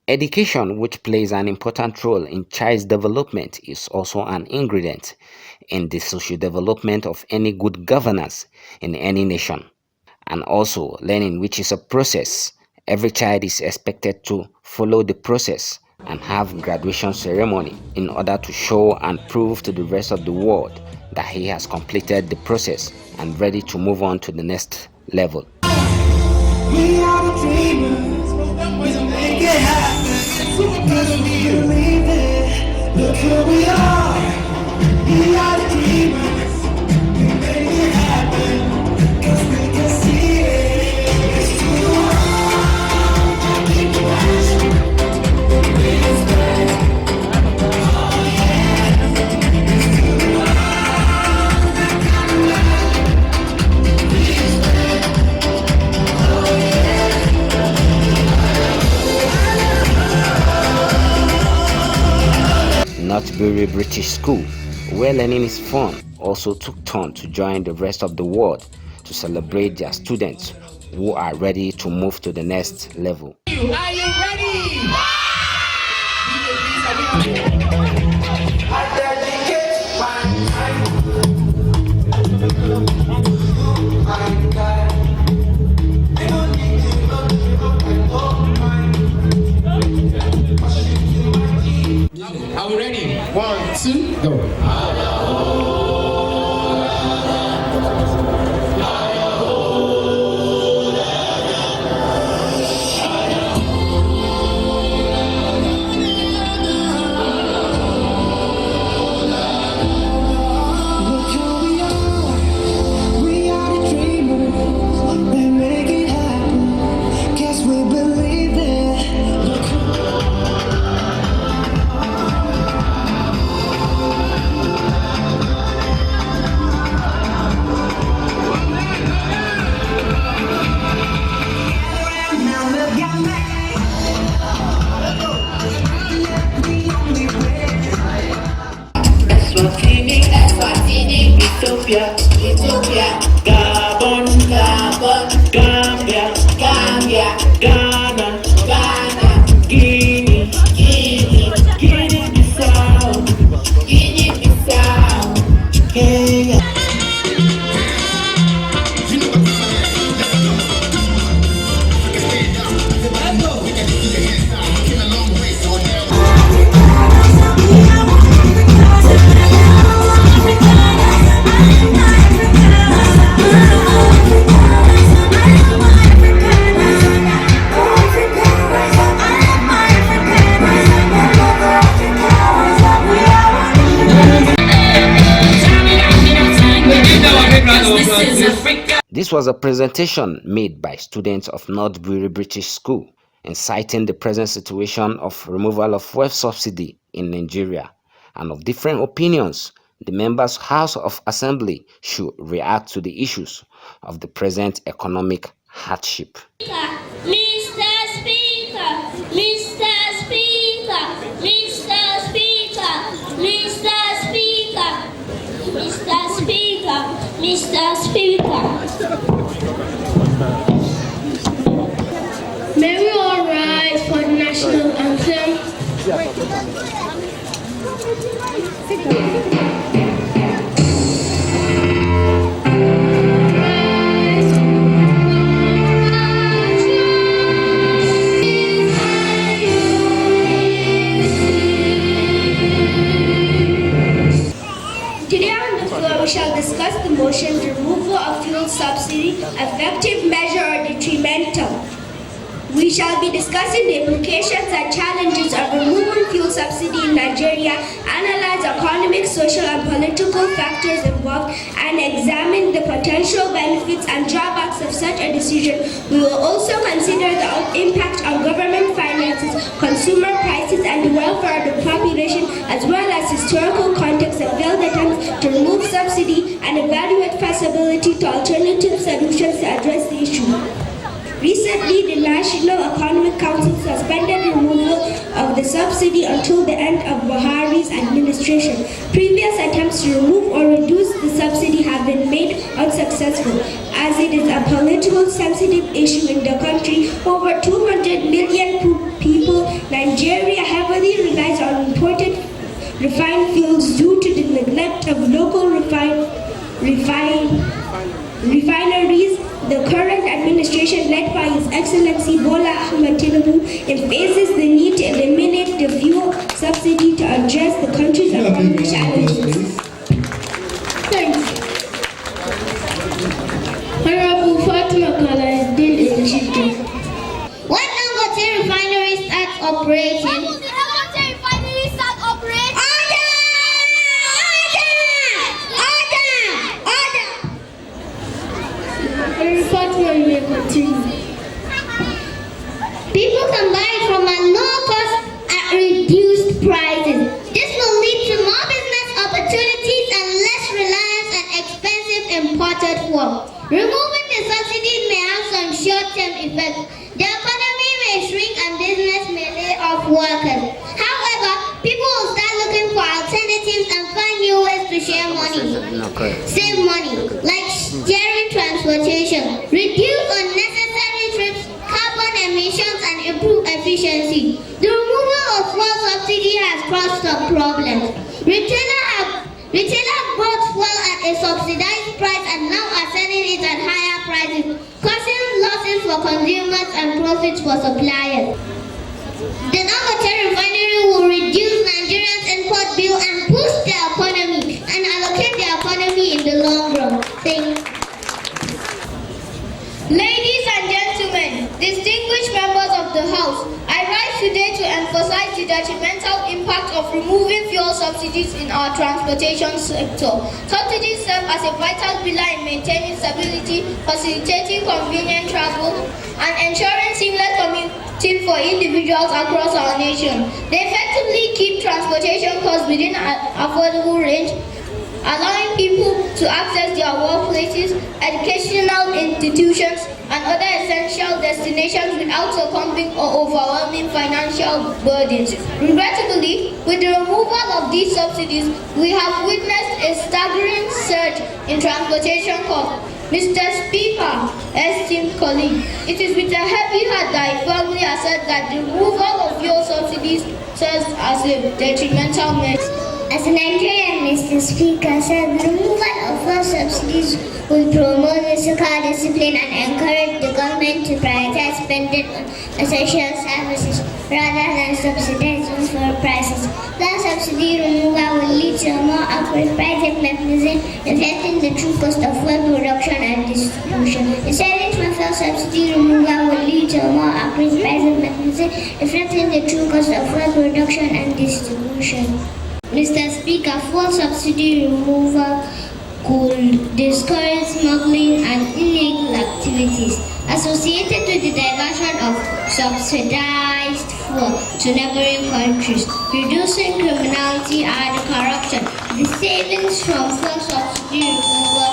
Education, which plays an important role in child's development, is also an ingredient in the social development of any good governance in any nation. And also, learning, which is a process. Every child is expected to follow the process and have graduation ceremony in order to show and prove to the rest of the world that he has completed the process and ready to move on to the next level. We are the dreamers, we make it happen, because we believe it. Look who we are the dreamers, we make it happen, because we can see it. It's to the world, keep the passion, we inspire. Oh yeah, it's to the world, that kind of love, we inspire. Oh yeah. Northbury British School, where learning is fun, also took turn to join the rest of the world to celebrate their students who are ready to move to the next level. Are you ready? Are we ready? 1, 2, go. Ethiopia, Gabon, Gambia, Ghana, Guinea, Guinea-Bissau, Kenya. This was a presentation made by students of Northbury British School, inciting the present situation of removal of fuel subsidy in Nigeria, and of different opinions. The members' House of Assembly should react to the issues of the present economic hardship. Mr. Speaker, Mr. Speaker, Mr. Speaker, Mr. Speaker, Mr. Speaker, Mr. Speaker. May we all rise for the national anthem? We shall discuss the motion removal of fuel subsidy, effective measure or detrimental. We shall be discussing the implications and challenges of removing fuel subsidy in Nigeria, analyze economic, social and political factors involved, and examine the potential benefits and drawbacks of such a decision. We will also consider the impact on government finances, consumer prices, and the welfare of the population, as well as historical context of failed attempts to remove subsidy and evaluate feasibility to alternative solutions to address the issue. Recently, the National Economic Council suspended removal of the subsidy until the end of Buhari's administration. Previous attempts to remove or reduce the subsidy have been made unsuccessful, as it is a politically sensitive issue in the country. Over 200 million people, Nigeria heavily relies on imported refined fuels due to the neglect of local refineries. The current administration, led by His Excellency Bola Ahmed Tinubu, emphasizes the need to eliminate the fuel subsidy to address the country's economic challenges. Thanks. Honorable Fatima Kaladdin Initiative. When Dangote refinery starts operating, people can buy it from a low cost at reduced prices. This will lead to more business opportunities and less reliance on expensive imported fuel. Removing the subsidies may have some short-term effects. The economy may shrink and business may lay off workers. However, people will start looking for alternatives and find new ways to share money, save money, like sharing transportation, reduce unnecessary trips, carbon emissions, and improve efficiency. The removal of fuel subsidy has caused some problems. Retailers bought fuel at a subsidized price and now are selling it at higher prices, causing losses for consumers and profits for suppliers. The Dangote refinery will reduce Nigerians' import bill and boost the economy and allocate the economy in the long run. Thanks. Ladies and gentlemen, distinguished members of the House, I rise today to emphasize the detrimental impact of removing fuel subsidies in our transportation sector. Subsidies serve as a vital pillar in maintaining stability, facilitating convenient travel, and ensuring seamless commuting for individuals across our nation. They effectively keep transportation costs within an affordable range, allowing people to access their workplaces, educational institutions, and other essential destinations without succumbing or overwhelming financial burdens. Regrettably, with the removal of these subsidies, we have witnessed a staggering surge in transportation costs. Mr. Speaker, esteemed colleagues, it is with a heavy heart that I firmly assert that the removal of fuel subsidies serves as a detrimental measure. As a Nigerian, Mr. Speaker said, the removal of fuel subsidies will promote fiscal discipline and encourage the government to prioritize spending on essential services rather than subsidizing fuel prices. Fuel subsidy removal will lead to a more accurate pricing mechanism reflecting the true cost of fuel production and distribution. The savings from fuel subsidy removal will lead to a more accurate pricing mechanism reflecting the true cost of fuel production and distribution. Mr. Speaker, fuel subsidy removal could discourage smuggling and illegal activities associated with the diversion of subsidized fuel to neighboring countries, reducing criminality and corruption. The savings from fuel subsidy removal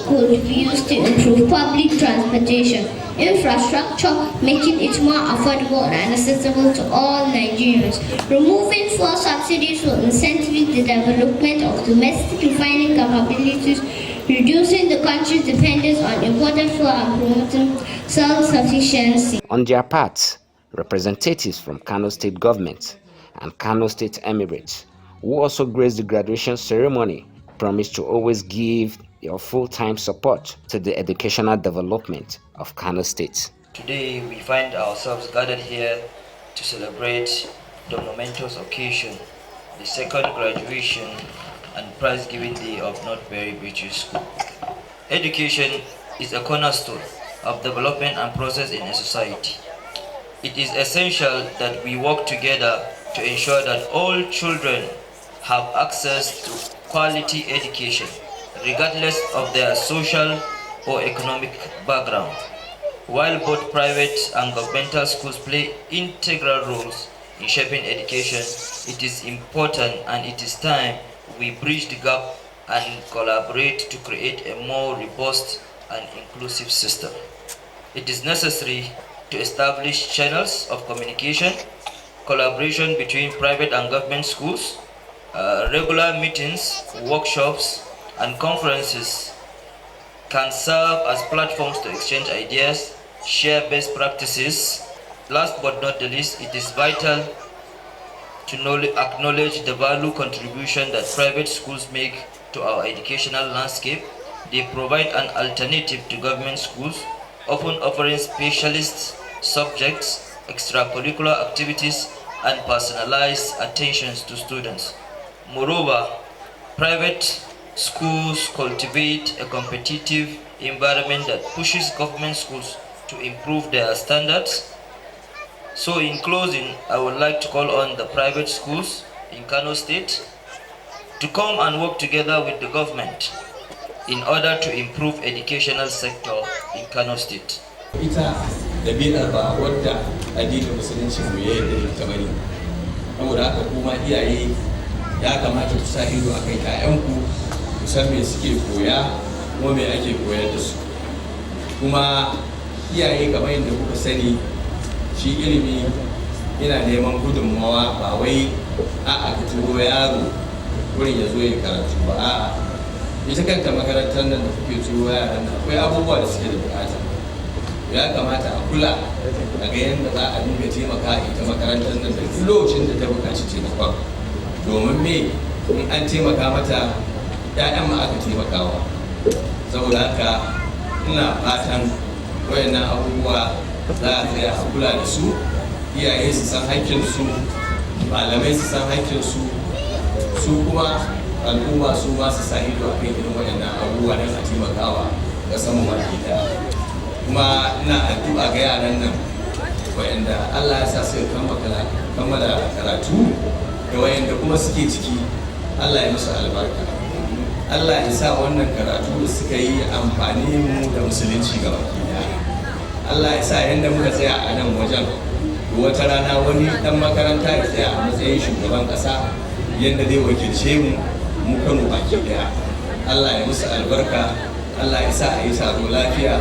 could be used to improve public transportation infrastructure, making it more affordable and accessible to all Nigerians. Removing fuel subsidies will incentivize the development of domestic refining capabilities, reducing the country's dependence on imported fuel and promoting self-sufficiency. On their part, representatives from Kano State Government and Kano State Emirates, who also graced the graduation ceremony, promised to always give your full-time support to the educational development of Kano State. Today we find ourselves gathered here to celebrate the momentous occasion, the second graduation and prize-giving day of Northbury British School. Education is a cornerstone of development and progress in a society. It is essential that we work together to ensure that all children have access to quality education, regardless of their social or economic background. While both private and governmental schools play integral roles in shaping education, it is important and it is time we bridge the gap and collaborate to create a more robust and inclusive system. It is necessary to establish channels of communication, collaboration between private and government schools, regular meetings, workshops, and conferences can serve as platforms to exchange ideas, share best practices, Last but not the least, it is vital to acknowledge the value contribution that private schools make to our educational landscape. They provide an alternative to government schools, often offering specialist subjects, extracurricular activities, and personalized attentions to students. Moreover, private schools cultivate a competitive environment that pushes government schools to improve their standards. So in closing, I would like to call on the private schools in Kano State to come and work together with the government in order to improve educational sector in Kano State. Ita ɗabi'ar ba wadda addinin musulunci mu ya yarda da ita bane. Saboda haka kuma iyaye ya kamata ku sa ido a kai ƴaƴanku, ku san me suke koya kuma me ake koyar da su. Kuma iyaye kamar yadda kuka sani, shi ilimi yana neman gudunmawa, ba wai a'a ka turo yaro wurin ya zo ya karatu ba, a'a ita kanta makarantar nan da kuke turo yaran nan akwai abubuwa da suke da bukata. Ya kamata a kula a ga yadda za a dinga taimaka ita makarantar nan da duk lokacin da ta buƙaci taimakon, domin me in an taimaka mata ƴaƴan ma aka taimakawa. Saboda haka ina fatan wayannan abubuwa za a tsaya a kula da su, iyaye su san haƙƙinsu, malamai su san haƙƙinsu, su kuma al'umma su ma su sa ido a kan irin waɗannan abubuwa don a taimakawa ƙasar mu baki ɗaya. Kuma ina addu'a ga yaran nan waɗanda Allah ya sa suka kammala karatu da waɗanda kuma suke ciki, Allah ya musu albarka. Allah ya sa wannan karatu da suka yi amfani mu da musulunci gaba ɗaya. Allah ya sa yadda muka tsaya a nan wajen, wata rana wani ɗan makaranta ya tsaya a matsayin shugaban ƙasa yadda zai wakilce mu Kano baki ɗaya. Allah ya musu albarka, Allah ya sa a yi taro lafiya,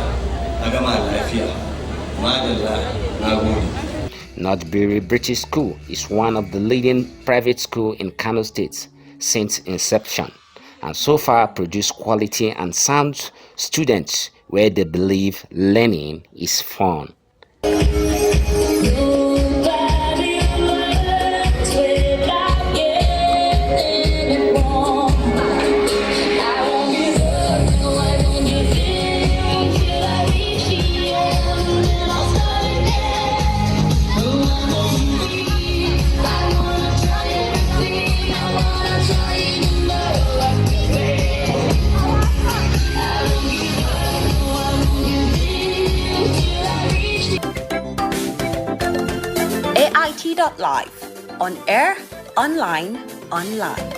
a gama lafiya. Madalla, na gode. Northbury British School is one of the leading private schools in Kano State since inception, and so far produce quality and sound students where they believe learning is fun. Live, on air, online, online.